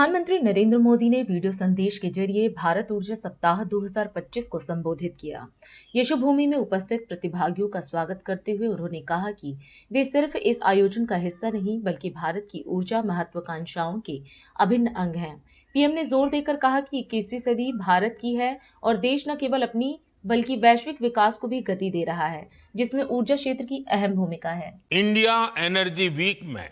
प्रधानमंत्री नरेंद्र मोदी ने वीडियो संदेश के जरिए भारत ऊर्जा सप्ताह 2025 को संबोधित किया। यशोभूमि में उपस्थित प्रतिभागियों का स्वागत करते हुए उन्होंने कहा कि वे सिर्फ इस आयोजन का हिस्सा नहीं बल्कि भारत की ऊर्जा महत्वाकांक्षाओं के अभिन्न अंग हैं। पीएम ने जोर देकर कहा कि 21वीं सदी भारत की है और देश न केवल अपनी बल्कि वैश्विक विकास को भी गति दे रहा है, जिसमें ऊर्जा क्षेत्र की अहम भूमिका है। इंडिया एनर्जी वीक में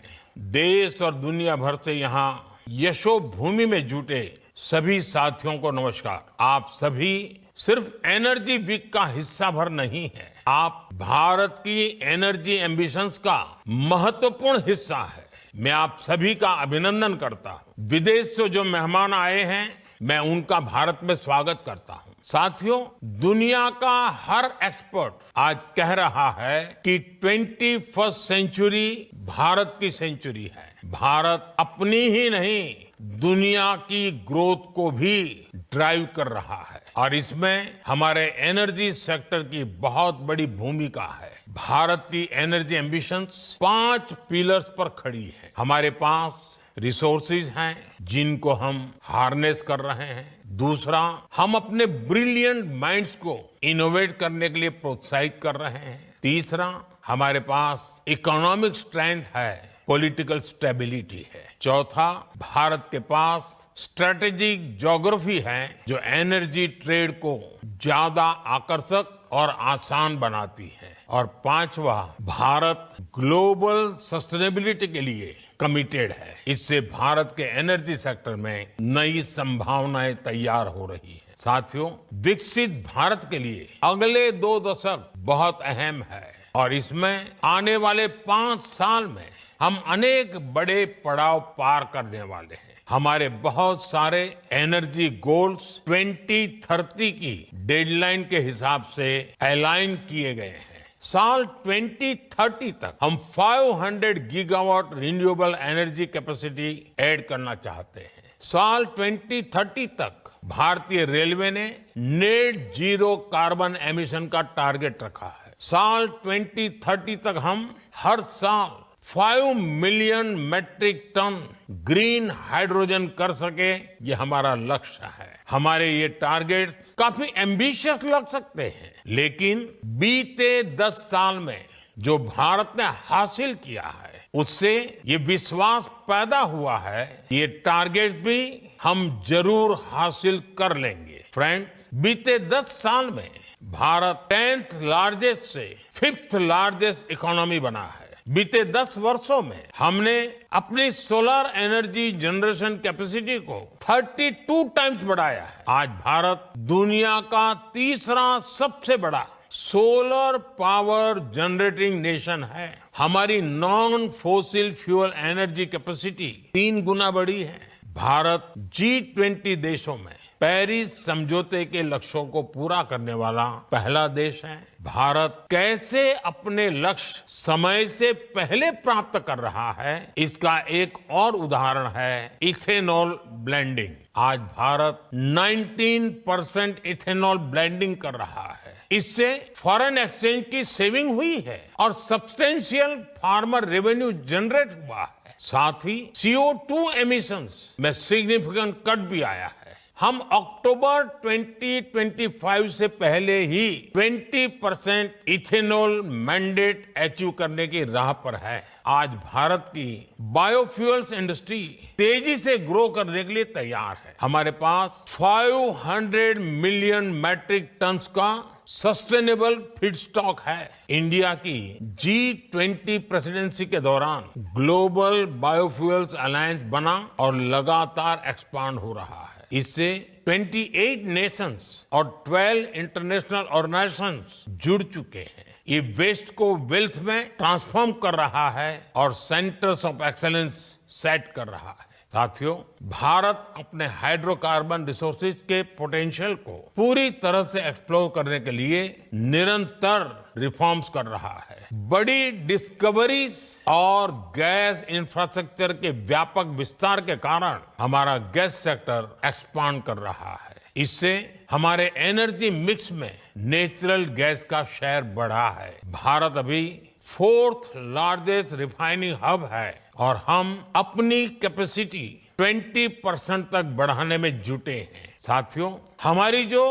देश और दुनिया भर से यहाँ यशोभूमि में जुटे सभी साथियों को नमस्कार। आप सभी सिर्फ एनर्जी वीक का हिस्सा भर नहीं है, आप भारत की एनर्जी एम्बिशंस का महत्वपूर्ण हिस्सा है। मैं आप सभी का अभिनंदन करता हूँ। विदेश से जो मेहमान आए हैं, मैं उनका भारत में स्वागत करता हूँ। साथियों, दुनिया का हर एक्सपर्ट आज कह रहा है कि 21वीं सेंचुरी भारत की सेंचुरी है। भारत अपनी ही नहीं, दुनिया की ग्रोथ को भी ड्राइव कर रहा है और इसमें हमारे एनर्जी सेक्टर की बहुत बड़ी भूमिका है। भारत की एनर्जी एम्बिशंस 5 पिलर्स पर खड़ी है। हमारे पास रिसोर्सेज हैं जिनको हम हार्नेस कर रहे हैं। दूसरा, हम अपने ब्रिलियंट माइंड्स को इनोवेट करने के लिए प्रोत्साहित कर रहे हैं। तीसरा, हमारे पास इकोनॉमिक स्ट्रेंथ है, पॉलिटिकल स्टेबिलिटी है। चौथा, भारत के पास स्ट्रेटेजिक ज्योग्राफी है जो एनर्जी ट्रेड को ज्यादा आकर्षक और आसान बनाती है। और पांचवा, भारत ग्लोबल सस्टेनेबिलिटी के लिए कमिटेड है। इससे भारत के एनर्जी सेक्टर में नई संभावनाएं तैयार हो रही है। साथियों, विकसित भारत के लिए अगले 2 दशक बहुत अहम है और इसमें आने वाले 5 साल में हम अनेक बड़े पड़ाव पार करने वाले हैं। हमारे बहुत सारे एनर्जी गोल्स 2030 की डेडलाइन के हिसाब से अलाइन किए गए हैं। साल 2030 तक हम 500 gigawatt renewable energy capacity add करना चाहते हैं। साल 2030 तक भारतीय रेलवे ने नेट जीरो कार्बन एमिशन का टारगेट रखा है। साल 2030 तक हम हर साल 5 million metric ton green hydrogen कर सके, ये हमारा लक्ष्य है। हमारे ये टारगेट काफी एम्बिशियस लग सकते हैं, लेकिन बीते 10 साल में जो भारत ने हासिल किया है, उससे ये विश्वास पैदा हुआ है, ये टारगेट भी हम जरूर हासिल कर लेंगे। फ्रेंड्स, बीते 10 साल में भारत 10th लार्जेस्ट से 5th लार्जेस्ट इकोनॉमी बना है। बीते 10 वर्षों में हमने अपनी सोलर एनर्जी जनरेशन कैपेसिटी को 32 टाइम्स बढ़ाया है। आज भारत दुनिया का तीसरा सबसे बड़ा सोलर पावर जनरेटिंग नेशन है। हमारी non fossil fuel energy capacity 3 गुना बढ़ी है। भारत G20 देशों में पेरिस समझौते के लक्ष्यों को पूरा करने वाला पहला देश है। भारत कैसे अपने लक्ष्य समय से पहले प्राप्त कर रहा है, इसका एक और उदाहरण है इथेनॉल ब्लेंडिंग। आज भारत 19% इथेनॉल ब्लेंडिंग कर रहा है। इससे फॉरेन एक्सचेंज की सेविंग हुई है और सब्सटेंशियल फार्मर रेवेन्यू जनरेट हुआ है। साथ ही CO2 एमिशंस में सिग्निफिकेंट कट भी आया है। हम अक्टूबर 2025 से पहले ही 20% इथेनॉल मैंडेट अचीव करने की राह पर है। आज भारत की बायोफ्यूल्स इंडस्ट्री तेजी से ग्रो करने के लिए तैयार है। हमारे पास 500 मिलियन मैट्रिक टन्स का सस्टेनेबल फीड स्टॉक है। इंडिया की G20 प्रेसिडेंसी के दौरान ग्लोबल बायोफ्यूल्स अलायंस बना और लगातार एक्सपांड हो रहा है। इससे 28 नेशंस और 12 इंटरनेशनल ऑर्गेनाइजेशंस जुड़ चुके हैं। ये वेस्ट को वेल्थ में ट्रांसफॉर्म कर रहा है और सेंटर्स ऑफ एक्सेलेंस सेट कर रहा है। साथियों, भारत अपने हाइड्रोकार्बन रिसोर्सेज के पोटेंशियल को पूरी तरह से एक्सप्लोर करने के लिए निरंतर रिफॉर्म्स कर रहा है। बड़ी डिस्कवरीज और गैस इंफ्रास्ट्रक्चर के व्यापक विस्तार के कारण हमारा गैस सेक्टर एक्सपांड कर रहा है। इससे हमारे एनर्जी मिक्स में नेचुरल गैस का शेयर बढ़ा है। भारत अभी 4th लार्जेस्ट रिफाइनिंग हब है और हम अपनी कैपेसिटी 20% तक बढ़ाने में जुटे हैं। साथियों, हमारी जो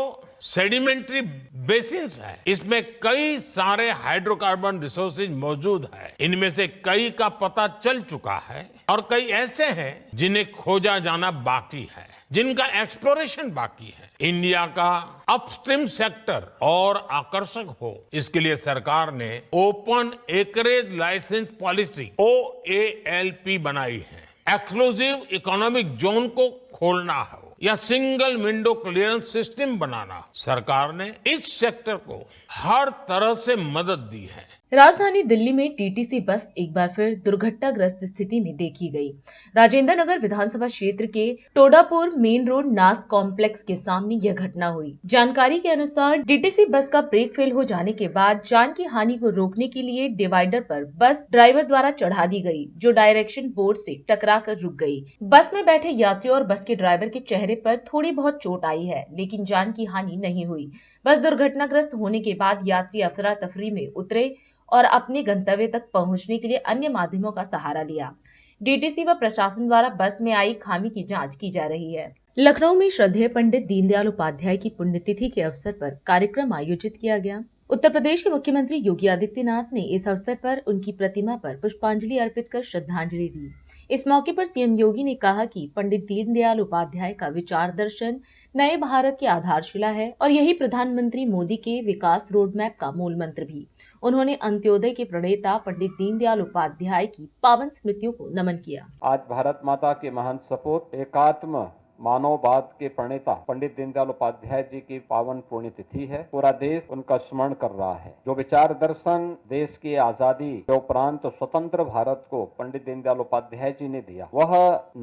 सेडिमेंट्री बेसिन्स है, इसमें कई सारे हाइड्रोकार्बन रिसोर्सेज मौजूद है। इनमें से कई का पता चल चुका है और कई ऐसे हैं जिन्हें खोजा जाना बाकी है, जिनका एक्सप्लोरेशन बाकी है। इंडिया का अपस्ट्रीम सेक्टर और आकर्षक हो, इसके लिए सरकार ने open acreage licence policy OALP बनाई है। एक्सक्लूसिव इकोनॉमिक जोन को खोलना हो या सिंगल विंडो क्लियरेंस सिस्टम बनाना, सरकार ने इस सेक्टर को हर तरह से मदद दी है। राजधानी दिल्ली में टीटीसी बस एक बार फिर दुर्घटनाग्रस्त स्थिति में देखी गई। राजेंद्र नगर विधानसभा क्षेत्र के टोडापुर मेन रोड नास कॉम्प्लेक्स के सामने यह घटना हुई। जानकारी के अनुसार टीटीसी बस का ब्रेक फेल हो जाने के बाद जान की हानि को रोकने के लिए डिवाइडर पर बस ड्राइवर द्वारा चढ़ा दी गई, जो डायरेक्शन बोर्ड से टकरा कर रुक गई। बस में बैठे यात्रियों और बस के ड्राइवर के चेहरे पर थोड़ी बहुत चोट आई है, लेकिन जान की हानि नहीं हुई। बस दुर्घटनाग्रस्त होने के बाद यात्री अफरा तफरी में उतरे और अपने गंतव्य तक पहुंचने के लिए अन्य माध्यमों का सहारा लिया। डीटीसी व प्रशासन द्वारा बस में आई खामी की जांच की जा रही है। लखनऊ में श्रद्धेय पंडित दीनदयाल उपाध्याय की पुण्यतिथि के अवसर पर कार्यक्रम आयोजित किया गया। उत्तर प्रदेश के मुख्यमंत्री योगी आदित्यनाथ ने इस अवसर पर उनकी प्रतिमा पर पुष्पांजलि अर्पित कर श्रद्धांजलि दी। इस मौके पर सीएम योगी ने कहा कि पंडित दीनदयाल उपाध्याय का विचार दर्शन नए भारत की आधारशिला है और यही प्रधानमंत्री मोदी के विकास रोड मैप का मूल मंत्र भी। उन्होंने अंत्योदय के प्रणेता पंडित दीनदयाल उपाध्याय की पावन स्मृतियों को नमन किया। आज भारत माता के महान सपूत एकात्म मानववाद के प्रणेता पंडित दीनदयाल उपाध्याय जी की पावन पुण्यतिथि है। पूरा देश उनका स्मरण कर रहा है। जो विचार दर्शन देश की आजादी के उपरांत स्वतंत्र भारत को पंडित दीनदयाल उपाध्याय जी ने दिया, वह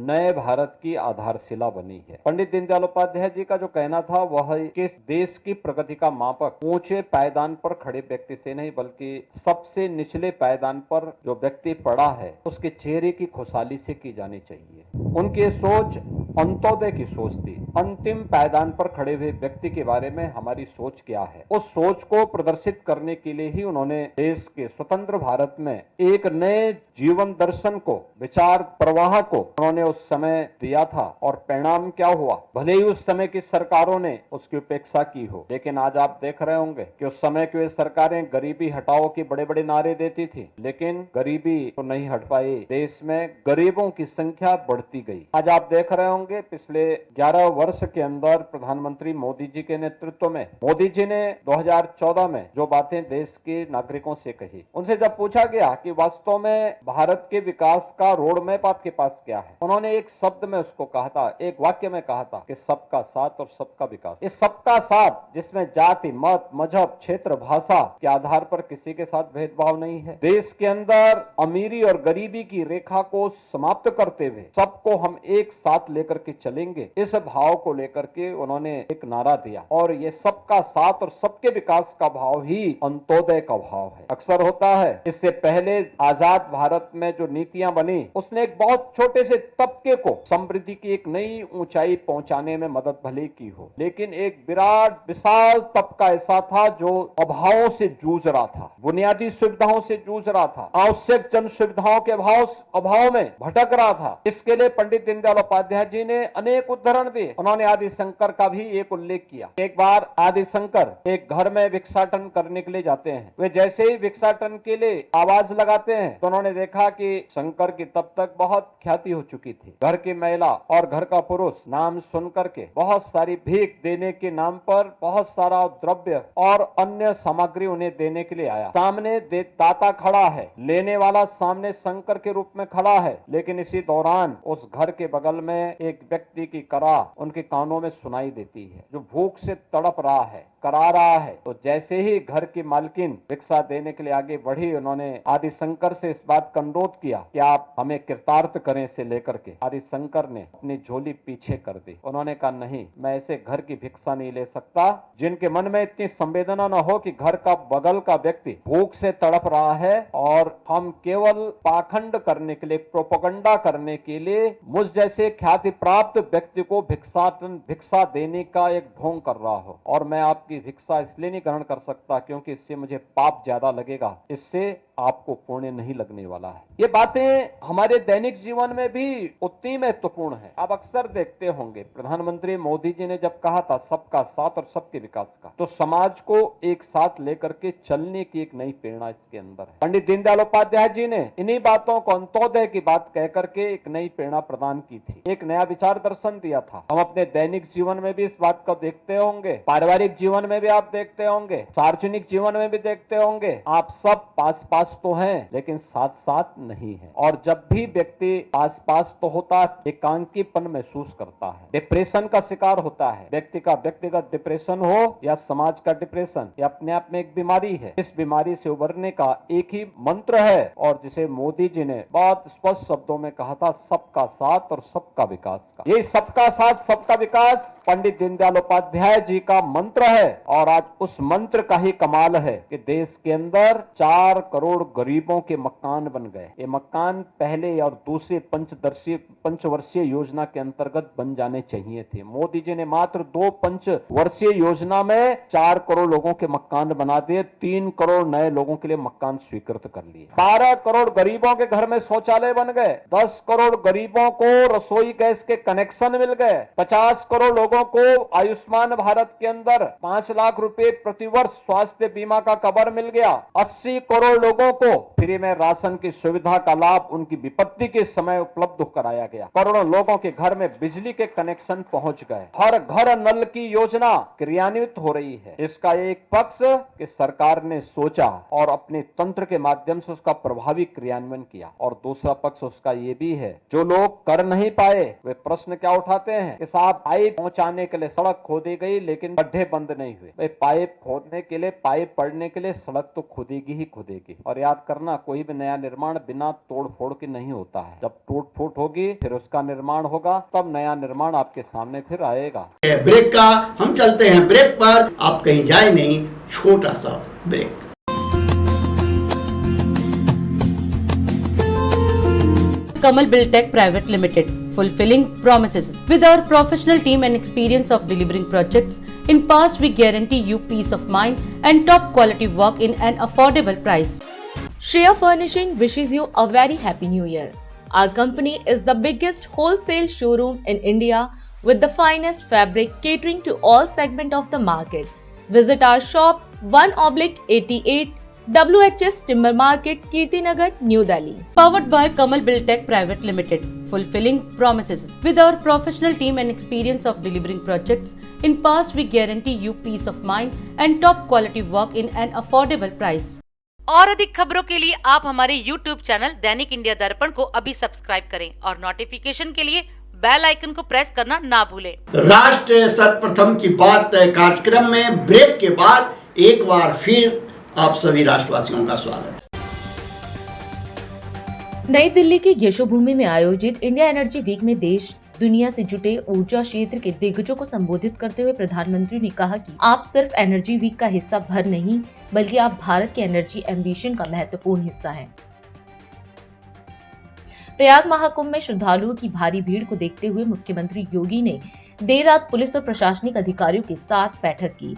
नए भारत की आधारशिला बनी है। पंडित दीनदयाल उपाध्याय जी का जो कहना था, वह किस देश की प्रगति का मापक ऊंचे पायदान पर खड़े व्यक्ति से नहीं, बल्कि सबसे निचले पायदान पर जो व्यक्ति पड़ा है, उसके चेहरे की खुशहाली से की जानी चाहिए। उनकी सोच अंत्योदय की सोच थी। अंतिम पायदान पर खड़े हुए व्यक्ति के बारे में हमारी सोच क्या है, उस सोच को प्रदर्शित करने के लिए ही उन्होंने देश के स्वतंत्र भारत में एक नए जीवन दर्शन को, विचार प्रवाह को उन्होंने उस समय दिया था। और परिणाम क्या हुआ, भले ही उस समय की सरकारों ने उसकी उपेक्षा की हो, लेकिन आज आप देख रहे होंगे कि उस समय की वे सरकारें गरीबी हटाओ के बड़े बड़े नारे देती थी, लेकिन गरीबी तो नहीं हट पाई। देश में गरीबों की संख्या बढ़ती गई। आज आप देख रहे होंगे पिछले 11 वर्ष के अंदर प्रधानमंत्री मोदी जी के नेतृत्व में मोदी जी ने 2014 में जो बातें देश के नागरिकों से कही, उनसे जब पूछा गया कि वास्तव में भारत के विकास का रोड मैप आपके पास क्या है, उन्होंने एक शब्द में उसको कहा था, एक वाक्य में कहा था कि सबका साथ और सबका विकास। इस सबका साथ जिसमें जाति, मत, मजहब, क्षेत्र, भाषा के आधार पर किसी के साथ भेदभाव नहीं है। देश के अंदर अमीरी और गरीबी की रेखा को समाप्त करते हुए सबको हम एक साथ लेकर के चलेंगे, इस भाव को लेकर के उन्होंने एक नारा दिया। और ये सबका साथ और सबके विकास का भाव ही अंत्योदय का भाव है। अक्सर होता है, इससे पहले आजाद भारत में जो नीतियां बनी, उसने एक बहुत छोटे से तबके को समृद्धि की एक नई ऊंचाई पहुंचाने में मदद भले की हो, लेकिन एक विराट विशाल तबका ऐसा था जो अभावों से जूझ रहा था, बुनियादी सुविधाओं से जूझ रहा था, आवश्यक जन सुविधाओं के अभाव में भटक रहा था। इसके लिए पंडित दीनदयाल उपाध्याय जी ने अनेक उदाहरण दिए। उन्होंने आदि शंकर का भी एक उल्लेख किया। एक बार आदि शंकर एक घर में भिक्षाटन करने के लिए जाते हैं। वे जैसे ही भिक्षाटन के लिए आवाज लगाते हैं तो उन्होंने देखा कि शंकर की तब तक बहुत ख्याति हो चुकी थी। घर की महिला और घर का पुरुष नाम सुन करके बहुत सारी भीख देने के नाम पर बहुत सारा द्रव्य और अन्य सामग्री उन्हें देने के लिए आया। सामने दाता खड़ा है, लेने वाला सामने शंकर के रूप में खड़ा है, लेकिन इसी दौरान उस घर के बगल में एक व्यक्ति की करा उनके कानों में सुनाई देती है, जो भूख से तड़प रहा है, करा रहा है। तो जैसे ही घर की मालकिन भिक्षा देने के लिए आगे बढ़ी, उन्होंने आदि शंकर से इस बात का अनुरोध किया कि आप हमें कृतार्थ करें से लेकर के। आदि शंकर ने अपनी झोली पीछे कर दी। उन्होंने कहा, नहीं, मैं ऐसे घर की भिक्षा नहीं ले सकता जिनके मन में इतनी संवेदना न हो कि घर का बगल का व्यक्ति भूख से तड़प रहा है और हम केवल पाखंड करने के लिए, प्रोपेगेंडा करने के लिए मुझ जैसे ख्याति प्राप्त व्यक्ति को भिक्षा देने का एक ढोंग कर रहा हो। और मैं आपकी भिक्षा इसलिए नहीं ग्रहण कर सकता क्योंकि इससे मुझे पाप ज्यादा लगेगा, इससे आपको पुण्य नहीं लगने वाला है। ये बातें हमारे दैनिक जीवन में भी उतनी महत्वपूर्ण है। आप अक्सर देखते होंगे प्रधानमंत्री मोदी जी ने जब कहा था सबका साथ और सबके विकास का, तो समाज को एक साथ लेकर के चलने की एक नई प्रेरणा इसके अंदर है। पंडित दीनदयाल उपाध्याय जी ने इन्हीं बातों को अंत्योदय की बात कह करके एक नई प्रेरणा प्रदान की थी, एक नया विचार दर्शन दिया था। हम अपने दैनिक जीवन में भी इस बात को देखते होंगे, पारिवारिक जीवन में भी आप देखते होंगे, सार्वजनिक जीवन में भी देखते होंगे। आप सब पास पास तो हैं, लेकिन साथ साथ नहीं है। और जब भी व्यक्ति पास पास तो होता है, एकांकीपन महसूस करता है, डिप्रेशन का शिकार होता है। व्यक्ति का व्यक्तिगत डिप्रेशन हो या समाज का डिप्रेशन, ये अपने आप में एक बीमारी है। इस बीमारी से उबरने का एक ही मंत्र है, और जिसे मोदी जी ने बहुत स्पष्ट शब्दों में कहा था, सबका साथ और सबका विकास का। ये सबका साथ सबका विकास पंडित दीनदयाल उपाध्याय जी का मंत्र है। और आज उस मंत्र का ही कमाल है कि देश के अंदर 4 करोड़ गरीबों के मकान बन गए। ये मकान पहले और दूसरे पंचवर्षीय योजना के अंतर्गत बन जाने चाहिए थे। मोदी जी ने मात्र 2 पंचवर्षीय योजना में 4 करोड़ लोगों के मकान बना दिए, 3 करोड़ नए लोगों के लिए मकान स्वीकृत कर लिए। 12 करोड़ गरीबों के घर में शौचालय बन गए, 10 करोड़ गरीबों को रसोई गैस के कनेक्शन मिल गए, 50 करोड़ लोगों को आयुष्मान भारत के अंदर 5 लाख रुपए प्रतिवर्ष स्वास्थ्य बीमा का कवर मिल गया, 80 करोड़ लोगों को फ्री में राशन की सुविधा का लाभ उनकी विपत्ति के समय उपलब्ध कराया गया, करोड़ों लोगों के घर में बिजली के कनेक्शन पहुंच गए, हर घर नल की योजना क्रियान्वित हो रही है। इसका एक पक्ष कि सरकार ने सोचा और अपने तंत्र के माध्यम से उसका प्रभावी क्रियान्वयन किया, और दूसरा पक्ष उसका ये भी है, जो लोग कर नहीं पाए वे प्रश्न क्या उठाते हैं कि साहब पाइप पहुंचाने के लिए सड़क खोदी गई लेकिन गड्ढे बंद नहीं हुए। भाई पाइप खोदने के लिए, पाइप पड़ने के लिए सड़क तो खुदेगी ही खुदेगी। और याद करना, कोई भी नया निर्माण बिना तोड़ फोड़ के नहीं होता है। जब टूट फूट होगी फिर उसका निर्माण होगा, तब नया निर्माण आपके सामने फिर आएगा। ब्रेक का हम चलते हैं ब्रेक पर, आप कहीं जाए नहीं, छोटा सा break. Kamal Buildtech Private Limited, fulfilling promises. With our professional team and experience of delivering projects, in past we guarantee you peace of mind and top quality work in an affordable price. Shreya Furnishing wishes you a very happy new year. Our company is the biggest wholesale showroom in India with the finest fabric catering to all segments of the market. Visit our shop 1/88 WHS Timber Market, Kirtinagar, New Delhi. Powered by Kamal Buildtech Private Limited, fulfilling promises. With our professional team and experience of delivering projects, in past we guarantee you peace of mind and top quality work in an affordable price. और अधिक खबरों के लिए आप हमारे YouTube channel दैनिक India दर्पण को अभी सब्सक्राइब करें और नोटिफिकेशन के लिए बेल आइकन को प्रेस करना ना भूलें। राष्ट्र सर्वप्रथम की बात कार्यक्रम में ब्रेक के बाद एक बार फिर आप सभी राष्ट्रवासियों का स्वागत। नई दिल्ली की यशोभूमि में आयोजित इंडिया एनर्जी वीक में देश दुनिया से जुटे ऊर्जा क्षेत्र के दिग्गजों को संबोधित करते हुए प्रधानमंत्री ने कहा कि आप सिर्फ एनर्जी वीक का हिस्सा भर नहीं, बल्कि आप भारत के एनर्जी एम्बिशन का महत्वपूर्ण हिस्सा हैं। प्रयाग महाकुंभ में श्रद्धालुओं की भारी भीड़ को देखते हुए मुख्यमंत्री योगी ने देर रात पुलिस और प्रशासनिक अधिकारियों के साथ बैठक की।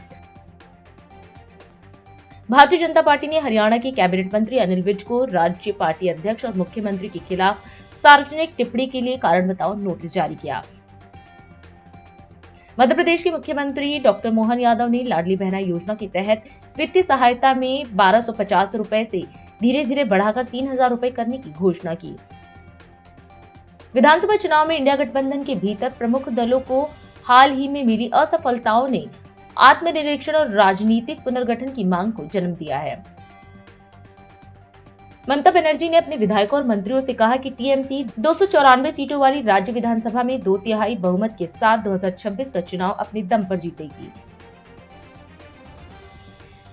भारतीय जनता पार्टी ने हरियाणा के कैबिनेट मंत्री अनिल विज को राज्य पार्टी अध्यक्ष और मुख्यमंत्री के खिलाफ सार्वजनिक टिप्पणी के लिए कारण बताओ नोटिस जारी किया। मध्य प्रदेश के मुख्यमंत्री डॉक्टर मोहन यादव ने लाडली बहना योजना के तहत वित्तीय सहायता में 1250 रुपए से धीरे धीरे बढ़ाकर 3000 रुपए करने की घोषणा की। विधानसभा चुनाव में इंडिया गठबंधन के भीतर प्रमुख दलों को हाल ही में मिली असफलताओं ने आत्मनिरीक्षण और राजनीतिक पुनर्गठन की मांग को जन्म दिया है। ममता बनर्जी ने अपने विधायकों और मंत्रियों से कहा कि टीएमसी 294 सीटों वाली राज्य विधानसभा में 2/3 बहुमत के साथ 2026 का चुनाव अपने दम पर जीतेगी।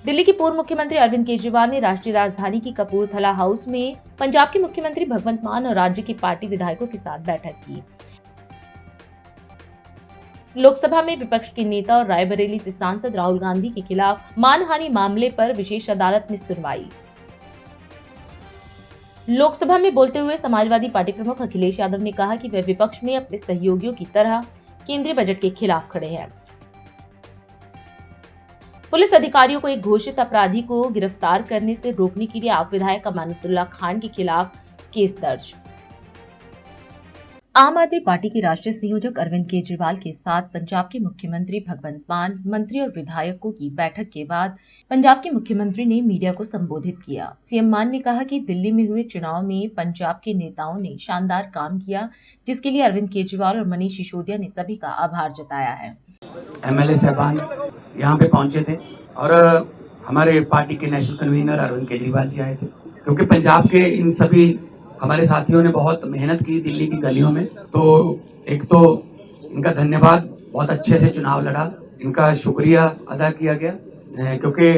दिल्ली के पूर्व मुख्यमंत्री अरविंद केजरीवाल ने राष्ट्रीय राजधानी की कपूरथला हाउस में पंजाब के मुख्यमंत्री भगवंत मान और राज्य के पार्टी विधायकों के साथ बैठक की। लोकसभा में विपक्ष के नेता और रायबरेली से सांसद राहुल गांधी के खिलाफ मानहानि मामले पर विशेष अदालत में सुनवाई। लोकसभा में बोलते हुए समाजवादी पार्टी प्रमुख अखिलेश यादव ने कहा कि वे विपक्ष में अपने सहयोगियों की तरह केंद्रीय बजट के खिलाफ खड़े हैं। पुलिस अधिकारियों को एक घोषित अपराधी को गिरफ्तार करने से रोकने के लिए आप विधायक अमानतुल्लाह खान के खिलाफ केस दर्ज। आम आदमी पार्टी के राष्ट्रीय संयोजक अरविंद केजरीवाल के साथ पंजाब के मुख्यमंत्री भगवंत मान, मंत्री और विधायकों की बैठक के बाद पंजाब के मुख्यमंत्री ने मीडिया को संबोधित किया। सीएम मान ने कहा कि दिल्ली में हुए चुनाव में पंजाब के नेताओं ने शानदार काम किया, जिसके लिए अरविंद केजरीवाल और मनीष सिसोदिया ने सभी का आभार जताया है। एमएलए साहबान यहाँ पे पहुंचे थे और हमारे पार्टी के नेशनल कन्वीनर अरविंद केजरीवाल जी आए थे, क्योंकि पंजाब के इन सभी हमारे साथियों ने बहुत मेहनत की दिल्ली की गलियों में। तो एक तो इनका धन्यवाद, बहुत अच्छे से चुनाव लड़ा, इनका शुक्रिया अदा किया गया, क्योंकि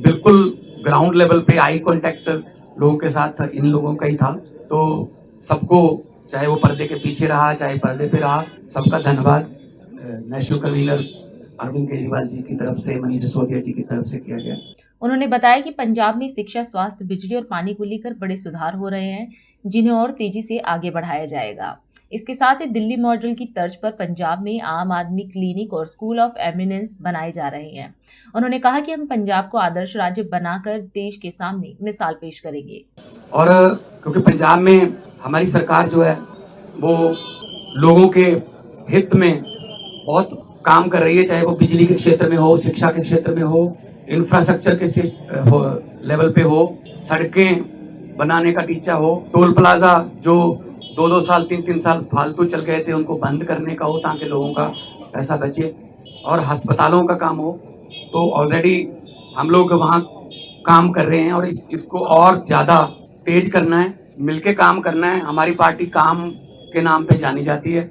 बिल्कुल ग्राउंड लेवल पे आई कांटेक्ट लोगों के साथ इन लोगों का ही था। तो सबको, चाहे वो पर्दे के पीछे रहा चाहे पर्दे पे रहा, सबका धन्यवाद नेशनल कन्वीनर अरविंद केजरीवाल जी की तरफ से, मनीष सिसोदिया जी की तरफ से किया गया। उन्होंने बताया कि पंजाब में शिक्षा, स्वास्थ्य, बिजली और पानी को लेकर बड़े सुधार हो रहे हैं, जिन्हें और तेजी से आगे बढ़ाया जाएगा। इसके साथ ही दिल्ली मॉडल की तर्ज पर पंजाब में आम आदमी क्लिनिक और स्कूल ऑफ एमिनेंस बनाए जा रहे हैं। उन्होंने कहा कि हम पंजाब को आदर्श राज्य बनाकर देश के सामने मिसाल पेश करेंगे। और क्योंकि पंजाब में हमारी सरकार जो है वो लोगों के हित में बहुत काम कर रही है, चाहे वो बिजली के क्षेत्र में हो, शिक्षा के क्षेत्र में हो, इंफ्रास्ट्रक्चर के लेवल पे हो, सड़कें बनाने का टीचा हो, टोल प्लाजा जो 2-2 साल 3-3 साल फालतू चल गए थे उनको बंद करने का हो ताकि लोगों का पैसा बचे, और अस्पतालों का काम हो। तो ऑलरेडी हम लोग वहाँ काम कर रहे हैं और इसको और ज्यादा तेज करना है, मिलके काम करना है। हमारी पार्टी काम के नाम पे जानी जाती है।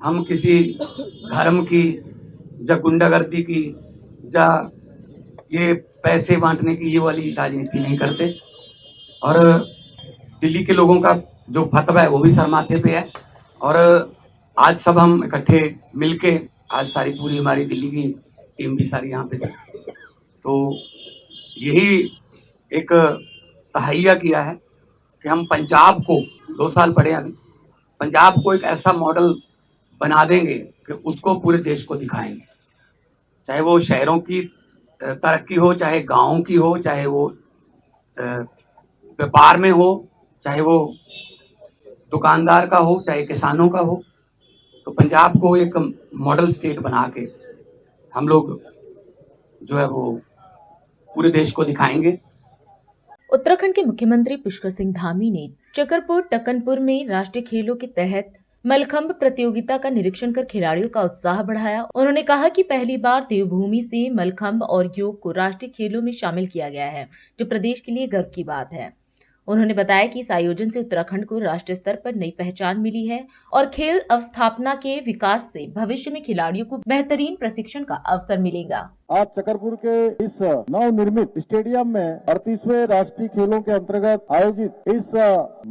हम किसी धर्म की या गुंडागर्दी की या ये पैसे बांटने की ये वाली राजनीति नहीं करते। और दिल्ली के लोगों का जो फतवा है वो भी सर माथे पे है। और आज सब हम इकट्ठे मिलके, आज सारी पूरी हमारी दिल्ली की टीम भी सारी यहाँ पे थी, तो यही एक तहैया किया है कि हम पंजाब को, 2 साल पड़े अभी, पंजाब को एक ऐसा मॉडल बना देंगे कि उसको पूरे देश को दिखाएंगे। चाहे वो शहरों की तरक्की हो, चाहे गाँव की हो, चाहे वो व्यापार में हो, चाहे वो दुकानदार का हो, चाहे किसानों का हो। तो पंजाब को एक मॉडल स्टेट बना के हम लोग जो है वो पूरे देश को दिखाएंगे। उत्तराखंड के मुख्यमंत्री पुष्कर सिंह धामी ने चकरपुर टकनपुर में राष्ट्रीय खेलों के तहत मलखंभ प्रतियोगिता का निरीक्षण कर खिलाड़ियों का उत्साह बढ़ाया। उन्होंने कहा कि पहली बार देवभूमि से मलखंभ और योग को राष्ट्रीय खेलों में शामिल किया गया है, जो प्रदेश के लिए गर्व की बात है। उन्होंने बताया कि इस आयोजन से उत्तराखंड को राष्ट्रीय स्तर पर नई पहचान मिली है और खेल अवस्थापना के विकास से भविष्य में खिलाड़ियों को बेहतरीन प्रशिक्षण का अवसर मिलेगा। आज चकरपुर के इस नवनिर्मित स्टेडियम में 38वें राष्ट्रीय खेलों के अंतर्गत आयोजित इस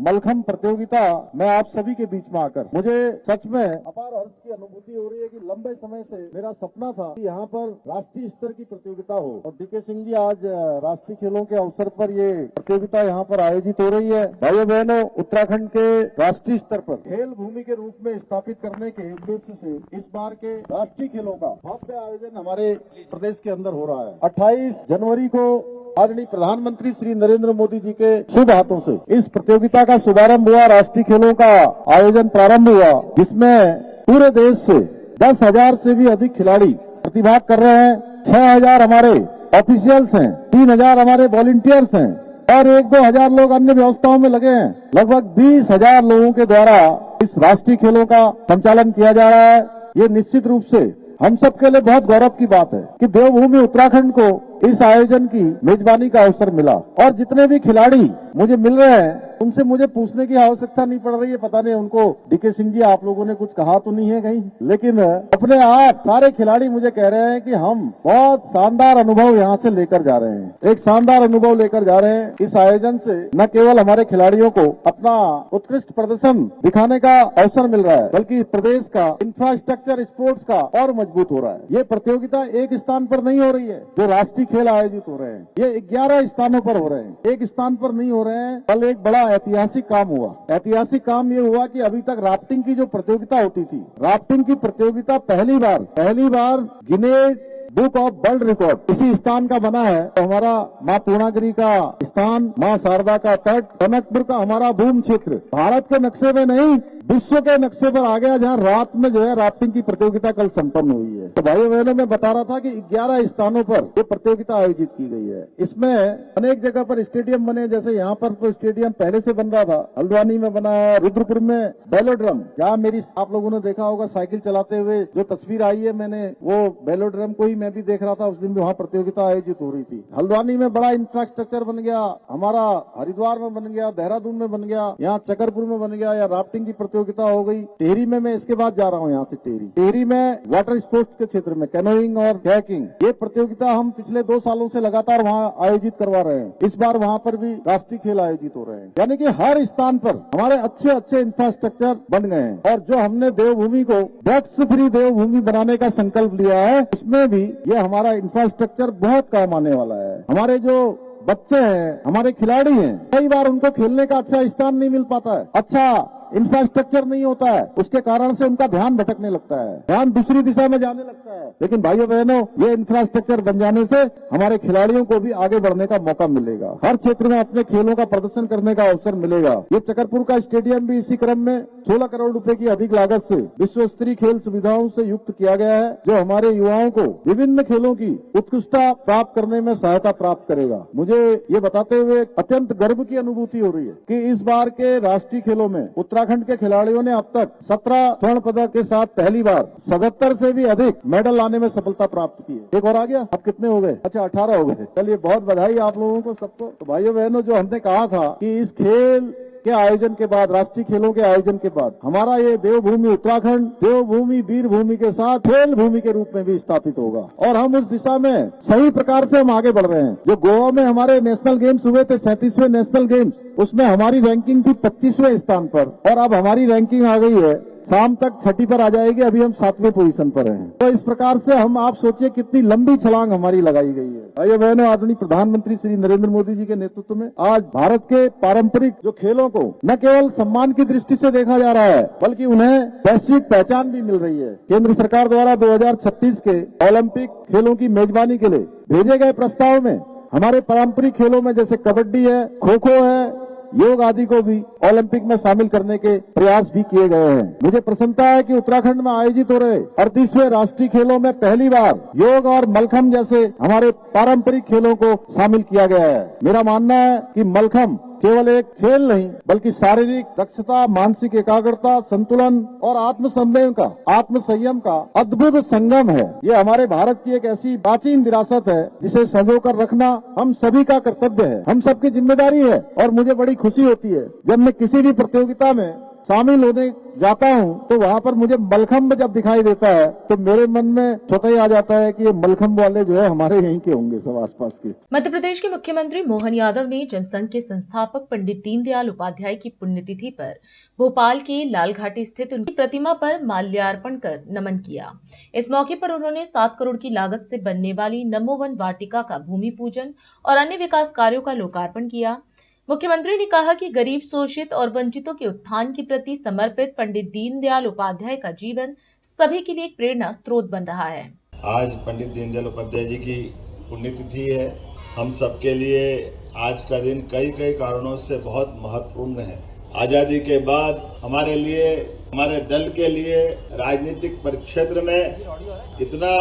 मलखंभ प्रतियोगिता में आप सभी के बीच में आकर मुझे सच में अपार हर्ष की अनुभूति हो रही है कि लंबे समय से मेरा सपना था कि यहाँ पर राष्ट्रीय स्तर की प्रतियोगिता हो, और डीके सिंह जी आज राष्ट्रीय खेलों के अवसर पर ये प्रतियोगिता यहाँ पर आयोजित हो रही है। भाइयों बहनों, उत्तराखंड के राष्ट्रीय स्तर पर खेल भूमि के रूप में स्थापित करने के उद्देश्य से इस बार के राष्ट्रीय खेलों का भव्य आयोजन हमारे प्रदेश के अंदर हो रहा है। 28 जनवरी को आदरणीय प्रधानमंत्री श्री नरेंद्र मोदी जी के शुभ हाथों से इस प्रतियोगिता का शुभारंभ हुआ, राष्ट्रीय खेलों का आयोजन प्रारंभ हुआ, जिसमें पूरे देश से 10,000 से भी अधिक खिलाड़ी प्रतिभाग कर रहे हैं। 6,000 हमारे ऑफिशियल्स हैं, 3,000 हमारे वॉलंटियर्स हैं और 1-2 हजार लोग अन्य व्यवस्थाओं में लगे हैं। लगभग 20,000 लोगों के द्वारा इस राष्ट्रीय खेलों का संचालन किया जा रहा है। ये निश्चित रूप से हम सबके लिए बहुत गौरव की बात है कि देवभूमि उत्तराखंड को इस आयोजन की मेजबानी का अवसर मिला। और जितने भी खिलाड़ी मुझे मिल रहे हैं उनसे मुझे पूछने की आवश्यकता नहीं पड़ रही है, पता नहीं उनको डीके सिंह जी आप लोगों ने कुछ कहा तो नहीं है कहीं, लेकिन अपने आप सारे खिलाड़ी मुझे कह रहे हैं कि हम बहुत शानदार अनुभव यहाँ से लेकर जा रहे हैं। एक शानदार अनुभव लेकर जा रहे हैं। इस आयोजन से न केवल हमारे खिलाड़ियों को अपना उत्कृष्ट प्रदर्शन दिखाने का अवसर मिल रहा है, बल्कि प्रदेश का इंफ्रास्ट्रक्चर स्पोर्ट्स का और मजबूत हो रहा है। ये प्रतियोगिता एक स्थान पर नहीं हो रही है जो राष्ट्रीय खेल आयोजित हो रहे हैं, ये 11 स्थानों पर हो रहे हैं, एक स्थान पर नहीं हो रहे हैं। कल एक बड़ा ऐतिहासिक काम हुआ। ऐतिहासिक काम ये हुआ कि अभी तक राफ्टिंग की जो प्रतियोगिता होती थी, राफ्टिंग की प्रतियोगिता पहली बार गिने बुक ऑफ वर्ल्ड रिकॉर्ड इसी स्थान का बना है। तो हमारा माँ पूर्णागिरी का स्थान, माँ शारदा का तट, टनकपुर का हमारा भूमि क्षेत्र भारत के नक्शे में नहीं विश्व के नक्शे पर आ गया, जहाँ रात में जो है राफ्टिंग की प्रतियोगिता कल संपन्न हुई है। तो भाइयों बहनों, मैं बता रहा था कि 11 स्थानों पर ये प्रतियोगिता आयोजित की गई है। इसमें अनेक जगह पर स्टेडियम बने, जैसे यहाँ पर तो स्टेडियम पहले से बन रहा था, हल्द्वानी में बना है, रुद्रपुर में बेलोड्रम, जहाँ मेरी आप लोगों ने देखा होगा साइकिल चलाते हुए जो तस्वीर आई है, मैंने वो बेलोड्रम को ही मैं भी देख रहा था, उस दिन भी वहाँ प्रतियोगिता आयोजित हो रही थी। हल्द्वानी में बड़ा इंफ्रास्ट्रक्चर बन गया, हमारा हरिद्वार में बन गया, देहरादून में बन गया, यहाँ चकरपुर में बन गया, या राफ्टिंग की प्रतियोगिता हो गई। टेहरी में मैं इसके बाद जा रहा हूँ, यहाँ से टेहरी में वाटर स्पोर्ट्स के क्षेत्र में कैनोइंग और कैकिंग, ये प्रतियोगिता हम पिछले 2 सालों से लगातार वहाँ आयोजित करवा रहे हैं। इस बार वहाँ पर भी राष्ट्रीय खेल आयोजित हो रहे हैं। यानी कि हर स्थान पर हमारे अच्छे अच्छे इंफ्रास्ट्रक्चर बन गए हैं। और जो हमने देवभूमि को ड्रग्स फ्री देवभूमि बनाने का संकल्प लिया है, उसमें भी ये हमारा इंफ्रास्ट्रक्चर बहुत काम आने वाला है। हमारे जो बच्चे हैं, हमारे खिलाड़ी हैं, कई बार उनको खेलने का अच्छा स्थान नहीं मिल पाता है, अच्छा इंफ्रास्ट्रक्चर नहीं होता है, उसके कारण से उनका ध्यान भटकने लगता है, ध्यान दूसरी दिशा में जाने लगता है। लेकिन भाइयों बहनों, ये इंफ्रास्ट्रक्चर बन जाने से हमारे खिलाड़ियों को भी आगे बढ़ने का मौका मिलेगा, हर क्षेत्र में अपने खेलों का प्रदर्शन करने का अवसर मिलेगा। ये चकरपुर का स्टेडियम भी इसी क्रम में 16 करोड़ रुपए की अधिक लागत से विश्व स्तरीय खेल सुविधाओं से युक्त किया गया है, जो हमारे युवाओं को विभिन्न खेलों की उत्कृष्टता प्राप्त करने में सहायता प्राप्त करेगा। मुझे ये बताते हुए अत्यंत गर्व की अनुभूति हो रही है कि इस बार के राष्ट्रीय खेलों में उत्तराखंड के खिलाड़ियों ने अब तक 17 स्वर्ण पदक के साथ पहली बार 77 से भी अधिक मेडल लाने में सफलता प्राप्त की है। एक और आ गया, अब कितने हो गए? अच्छा 18 हो गए। चलिए, बहुत बधाई आप लोगों को सबको। तो भाइयों बहनों, जो हमने कहा था कि इस खेल के आयोजन के बाद, राष्ट्रीय खेलों के आयोजन के बाद, हमारा ये देवभूमि उत्तराखंड देवभूमि वीर भूमि के साथ खेल भूमि के रूप में भी स्थापित होगा, और हम उस दिशा में सही प्रकार से हम आगे बढ़ रहे हैं। जो गोवा में हमारे नेशनल गेम्स हुए थे, 37वें नेशनल गेम्स, उसमें हमारी रैंकिंग थी 25वें स्थान पर, और अब हमारी रैंकिंग आ गई है, शाम तक 6ठी पर आ जाएगी, अभी हम 7वें पोजीशन पर हैं। तो इस प्रकार से हम, आप सोचिए कितनी लंबी छलांग हमारी लगाई गई है। भाइयों बहनों, आदरणीय प्रधानमंत्री श्री नरेंद्र मोदी जी के नेतृत्व में आज भारत के पारंपरिक जो खेलों को न केवल सम्मान की दृष्टि से देखा जा रहा है, बल्कि उन्हें वैश्विक पहचान भी मिल रही है। केंद्र सरकार द्वारा 2036 के ओलंपिक खेलों की मेजबानी के लिए भेजे गए प्रस्ताव में हमारे पारंपरिक खेलों में जैसे कबड्डी है, खो खो है, योग आदि को भी ओलंपिक में शामिल करने के प्रयास भी किए गए हैं। मुझे प्रसन्नता है कि उत्तराखंड में आयोजित हो रहे 38वें राष्ट्रीय खेलों में पहली बार योग और मलखम्ब जैसे हमारे पारंपरिक खेलों को शामिल किया गया है। मेरा मानना है कि मलखम्ब केवल एक खेल नहीं, बल्कि शारीरिक दक्षता, मानसिक एकाग्रता, संतुलन और आत्मसंयम का अद्भुत संगम है। ये हमारे भारत की एक ऐसी प्राचीन विरासत है जिसे संजो कर रखना हम सभी का कर्तव्य है, हम सबकी जिम्मेदारी है। और मुझे बड़ी खुशी होती है जब मैं किसी भी प्रतियोगिता में शामिल होने जाता हूं, तो वहां पर मुझे मलखम्ब जब दिखाई देता है, तो मेरे मन में स्वतः ही आ जाता है कि ये मलखम्ब वाले जो है हमारे यहीं के होंगे, सब आसपास के। मध्य प्रदेश के मुख्यमंत्री मोहन यादव ने जनसंघ के संस्थापक पंडित दीनदयाल उपाध्याय की पुण्यतिथि पर भोपाल के लाल घाटी स्थित उनकी प्रतिमा पर माल्यार्पण कर नमन किया। इस मौके पर उन्होंने 7 करोड़ की लागत से बनने वाली नमो वन वाटिका का भूमि पूजन और अन्य विकास कार्यों का लोकार्पण किया। मुख्यमंत्री ने कहा कि गरीब, शोषित और वंचितों के उत्थान के प्रति समर्पित पंडित दीनदयाल उपाध्याय का जीवन सभी के लिए एक प्रेरणा स्रोत बन रहा है। आज पंडित दीनदयाल उपाध्याय जी की पुण्यतिथि है। हम सबके लिए आज का दिन कई कारणों से बहुत महत्वपूर्ण है। आजादी के बाद हमारे लिए, हमारे दल के लिए राजनीतिक परिक्षेत्र में कितना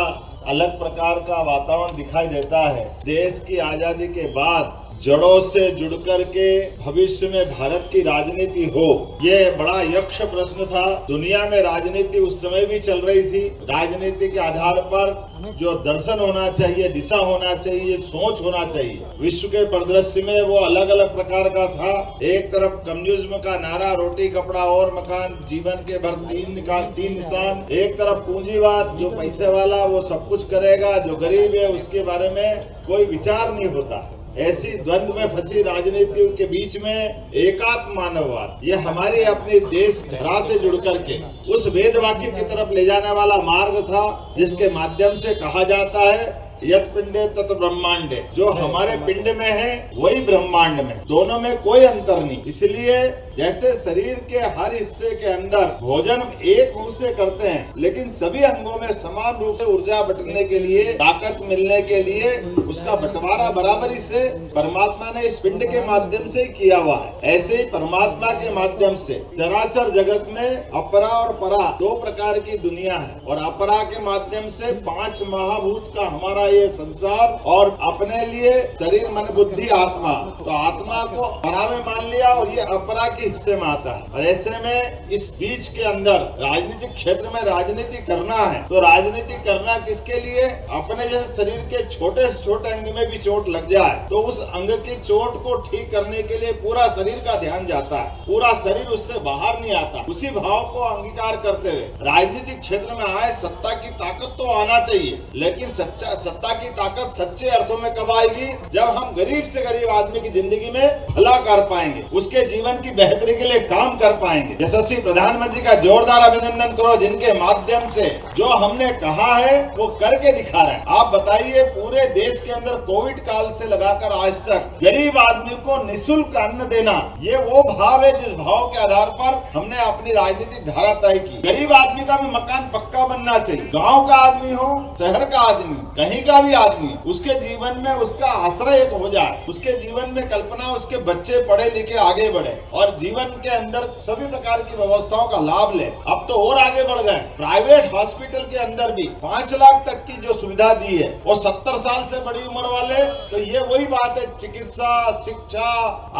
अलग प्रकार का वातावरण दिखाई देता है। देश की आजादी के बाद जड़ों से जुड़कर के भविष्य में भारत की राजनीति हो, ये बड़ा यक्ष प्रश्न था। दुनिया में राजनीति उस समय भी चल रही थी। राजनीति के आधार पर जो दर्शन होना चाहिए, दिशा होना चाहिए, सोच होना चाहिए, विश्व के परिदृश्य में वो अलग अलग प्रकार का था। एक तरफ कम्युनिज्म का नारा, रोटी कपड़ा और मकान, जीवन के भर तीन निशान। एक तरफ पूंजीवाद, जो पैसे वाला वो सब कुछ करेगा, जो गरीब है उसके बारे में कोई विचार नहीं होता। ऐसी द्वंद्व में फंसी राजनीति के बीच में एकात्म मानववाद, ये हमारे अपने देश धरा से जुड़ करके उस वेद वाक्य की तरफ ले जाने वाला मार्ग था, जिसके माध्यम से कहा जाता है यत् पिंडे तत् ब्रह्मांडे, जो हमारे पिंड में है वही ब्रह्मांड में, दोनों में कोई अंतर नहीं। इसलिए जैसे शरीर के हर हिस्से के अंदर भोजन एक रूप से करते हैं, लेकिन सभी अंगों में समान रूप से ऊर्जा बटने के लिए, ताकत मिलने के लिए उसका बंटवारा बराबरी से परमात्मा ने इस पिंड के माध्यम से किया हुआ है। ऐसे ही परमात्मा के माध्यम से चराचर जगत में अपरा और परा दो प्रकार की दुनिया है, और अपरा के माध्यम से 5 महाभूत का हमारा ये संसार, और अपने लिए शरीर मन बुद्धि आत्मा, तो आत्मा को परा में मान लिया और ये अपरा के हिस्से में आता है। और ऐसे में इस बीच के अंदर राजनीतिक क्षेत्र में राजनीति करना है, तो राजनीति करना किसके लिए? अपने जैसे शरीर के छोटे से छोटे अंग में भी चोट लग जाए तो उस अंग की चोट को ठीक करने के लिए पूरा शरीर का ध्यान जाता है, पूरा शरीर उससे बाहर नहीं आता। उसी भाव को अंगीकार करते हुए राजनीतिक क्षेत्र में आए, सत्ता की ताकत तो आना चाहिए, लेकिन सत्ता की ताकत सच्चे अर्थों में कब आएगी? जब हम गरीब से गरीब आदमी की जिंदगी में भला कर पाएंगे, उसके जीवन की बेहतरी के लिए काम कर पाएंगे। यशस्वी प्रधानमंत्री का जोरदार अभिनंदन करो, जिनके माध्यम से जो हमने कहा है वो करके दिखा रहे हैं। आप बताइए, पूरे देश के अंदर कोविड काल से लगाकर आज तक गरीब आदमी को निःशुल्क अन्न देना, ये वो भाव है जिस भाव के आधार पर हमने अपनी राजनीतिक धारा तय की। गरीब आदमी का भी मकान पक्का बनना चाहिए, गाँव का आदमी हो, शहर का आदमी, कहीं का भी आदमी, उसके जीवन में उसका आश्रय एक हो जाए, उसके जीवन में कल्पना, उसके बच्चे पढ़े लिखे आगे बढ़े और जीवन के अंदर सभी प्रकार की व्यवस्थाओं का लाभ ले। अब तो और आगे बढ़ गए, प्राइवेट हॉस्पिटल के अंदर भी 5 लाख तक की जो सुविधा दी है, और 70 साल से बड़ी उम्र वाले, तो ये वही बात है, चिकित्सा, शिक्षा,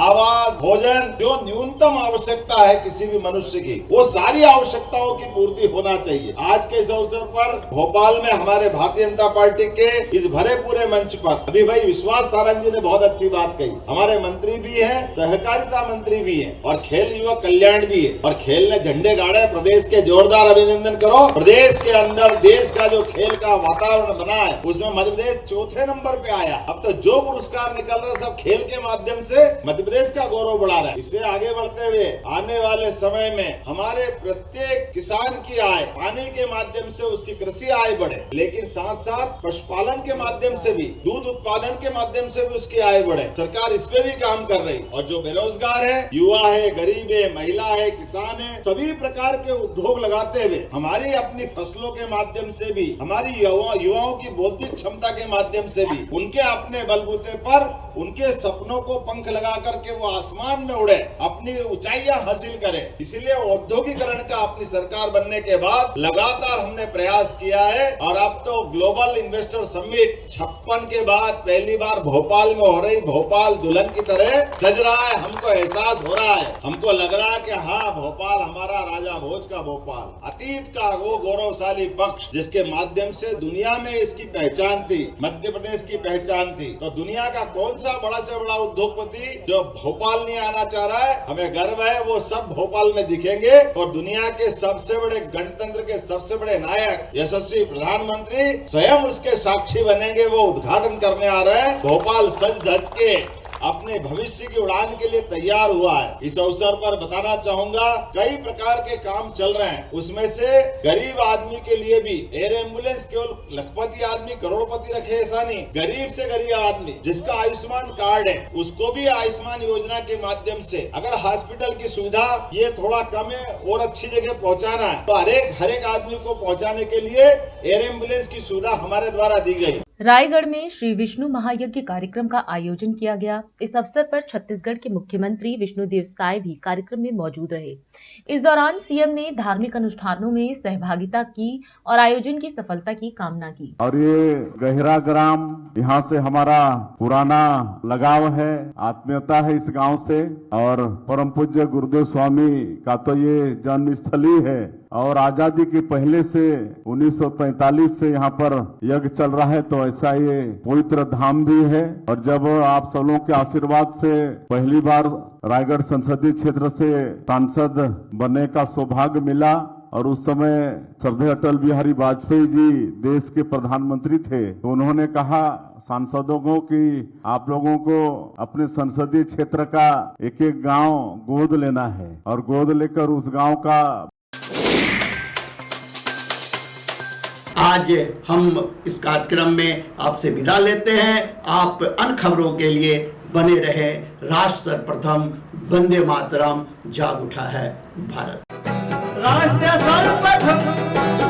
आवास, भोजन, जो न्यूनतम आवश्यकता है किसी भी मनुष्य की, वो सारी आवश्यकताओं की पूर्ति होना चाहिए। आज के इस अवसर पर भोपाल में हमारे भारतीय जनता पार्टी के इस भरे पूरे मंच पर अभी भाई विश्वास सारंग जी ने बहुत अच्छी बात कही। हमारे मंत्री भी हैं, सहकारिता मंत्री भी हैं, और खेल युवा कल्याण भी है, और खेल ने झंडे गाड़े प्रदेश के, जोरदार अभिनंदन करो। प्रदेश के अंदर देश का जो खेल का वातावरण बना है, उसमें मध्य प्रदेश 4थे नंबर पे आया। अब तो जो पुरस्कार निकल रहे सब खेल के माध्यम से मध्य प्रदेश का गौरव बढ़ा रहा है। इससे आगे बढ़ते हुए आने वाले समय में हमारे प्रत्येक किसान की आय पानी के माध्यम से उसकी कृषि आय बढ़े, लेकिन साथ साथ पशुपालन के माध्यम से भी, दूध उत्पादन के माध्यम से भी उसकी आय बढ़े। सरकार इस पे भी काम कर रही। और जो बेरोजगार है, युवा है, गरीब है, महिला है, किसान है, सभी प्रकार के उद्योग लगाते हुए हमारी अपनी फसलों के माध्यम से भी, हमारी युवाओं की बौद्धिक क्षमता के माध्यम से भी, उनके अपने बलबूते पर उनके सपनों को पंख लगा करके वो आसमान में उड़े, अपनी ऊंचाइयां हासिल करे। इसलिए औद्योगिकरण का अपनी सरकार बनने के बाद लगातार हमने प्रयास किया है, और अब तो ग्लोबल इन्वेस्टर समिट 56 के बाद पहली बार भोपाल में हो रही। भोपाल दुल्हन की तरह सज रहा है, हमको एहसास हो रहा है, हमको लग रहा है कि हाँ, भोपाल हमारा राजा भोज का भोपाल, अतीत का वो गौरवशाली पक्ष जिसके माध्यम से दुनिया में इसकी पहचान थी, मध्य प्रदेश की पहचान थी। तो दुनिया का कौन सा बड़ा से बड़ा उद्योगपति जो भोपाल नहीं आना चाह रहा है? हमें गर्व है, वो सब भोपाल में दिखेंगे, और दुनिया के सबसे बड़े गणतंत्र के सबसे बड़े नायक यशस्वी प्रधानमंत्री स्वयं उसके साक्षी बनेंगे। वो उद्घाटन करने आ रहे हैं। भोपाल सज धज के अपने भविष्य की उड़ान के लिए तैयार हुआ है। इस अवसर पर बताना चाहूंगा, कई प्रकार के काम चल रहे हैं, उसमें से गरीब आदमी के लिए भी एयर एम्बुलेंस केवल लखपति आदमी करोड़पति रखे ऐसा नहीं, गरीब से गरीब आदमी जिसका आयुष्मान कार्ड है, उसको भी आयुष्मान योजना के माध्यम से अगर हॉस्पिटल की सुविधा ये थोड़ा कम है और अच्छी जगह पहुँचाना है, तो हर एक आदमी को पहुँचाने के लिए एयर एम्बुलेंस की सुविधा हमारे द्वारा दी गई। रायगढ़ में श्री विष्णु महायज्ञ कार्यक्रम का आयोजन किया गया। इस अवसर पर छत्तीसगढ़ के मुख्यमंत्री विष्णुदेव साय भी कार्यक्रम में मौजूद रहे। इस दौरान सीएम ने धार्मिक अनुष्ठानों में सहभागिता की और आयोजन की सफलता की कामना की। और ये गहरा ग्राम, यहाँ से हमारा पुराना लगाव है, आत्मीयता है इस गांव से, और परम पूज्य गुरुदेव स्वामी का तो ये जन्मस्थली है, और आजादी के पहले से 1943 से यहाँ पर यज्ञ चल रहा है, तो ऐसा ये पवित्र धाम भी है। और जब आप सब लोगों के आशीर्वाद से पहली बार रायगढ़ संसदीय क्षेत्र से सांसद बनने का सौभाग्य मिला, और उस समय श्रद्धेय अटल बिहारी वाजपेयी जी देश के प्रधानमंत्री थे, तो उन्होंने कहा सांसदों को कि आप लोगों को अपने संसदीय क्षेत्र का एक एक गांव गोद लेना है, और गोद लेकर उस गांव का आज हम इस कार्यक्रम में आपसे विदा लेते हैं। आप अन्य खबरों के लिए बने रहे। राष्ट्र सर्वप्रथम, वंदे मातरम, जाग उठा है भारत। राष्ट्र सर्वप्रथम।